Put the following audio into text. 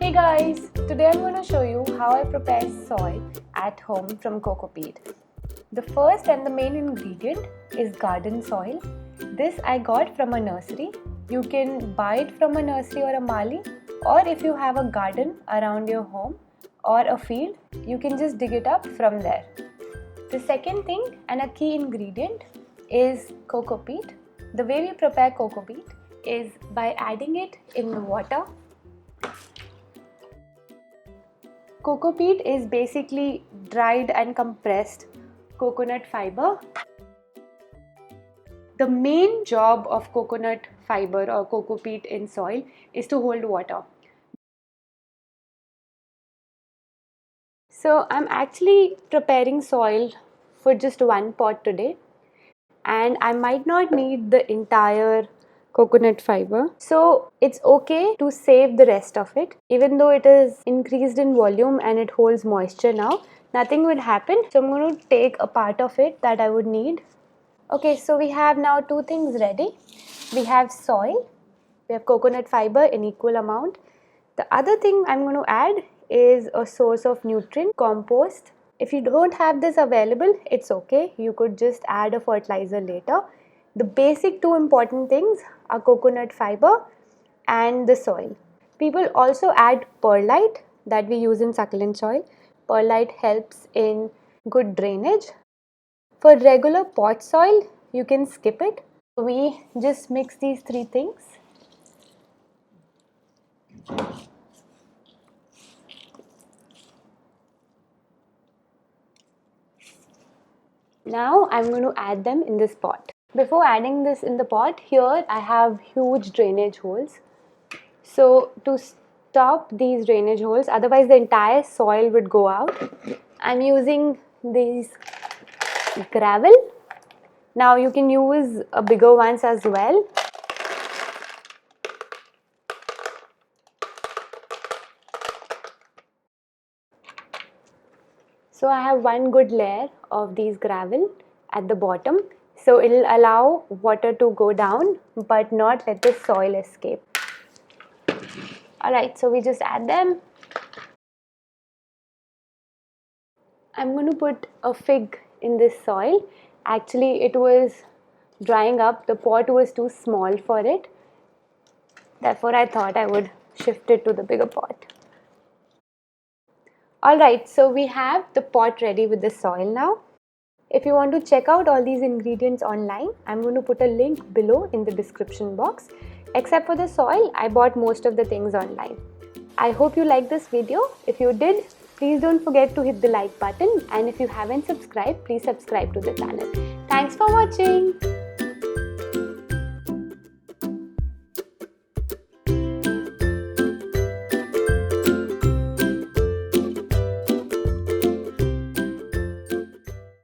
Hey guys, today I'm going to show you how I prepare soil at home from cocopeat. The first and the main ingredient is garden soil. This I got from a nursery. You can buy it from a nursery or a mali, or if you have a garden around your home or a field, you can just dig it up from there. The second thing and a key ingredient is cocopeat. The way we prepare cocopeat is by adding it in the water. Cocopeat is basically dried and compressed coconut fiber. The main job of coconut fiber or cocopeat in soil is to hold water. So I'm actually preparing soil for just one pot today, and I might not need the entire coconut fiber, so it's okay to save the rest of it. Even though it is increased in volume and it holds moisture now, nothing would happen. So I'm going to take a part of it that I would need. Okay, so we have now two things ready. We have soil, we have coconut fiber in equal amount. The other thing I'm going to add is a source of nutrient, compost. If you don't have this available, it's okay. You could just add a fertilizer later. The basic two important things are coconut fiber and the soil. People also add perlite that we use in succulent soil. Perlite helps in good drainage. For regular pot soil, you can skip it. We just mix these three things. Now I'm going to add them in this pot. Before adding this in the pot, here I have huge drainage holes. So to stop these drainage holes, otherwise the entire soil would go out, I'm using these gravel. Now you can use bigger ones as well. So I have one good layer of these gravel at the bottom. So it will allow water to go down but not let the soil escape. Alright, so we just add them. I'm going to put a fig in this soil. Actually, it was drying up. The pot was too small for it. Therefore, I thought I would shift it to the bigger pot. Alright, so we have the pot ready with the soil now. If you want to check out all these ingredients online, I'm going to put a link below in the description box. Except for the soil, I bought most of the things online. I hope you liked this video. If you did, please don't forget to hit the like button, and if you haven't subscribed, please subscribe to the channel. Thanks for watching.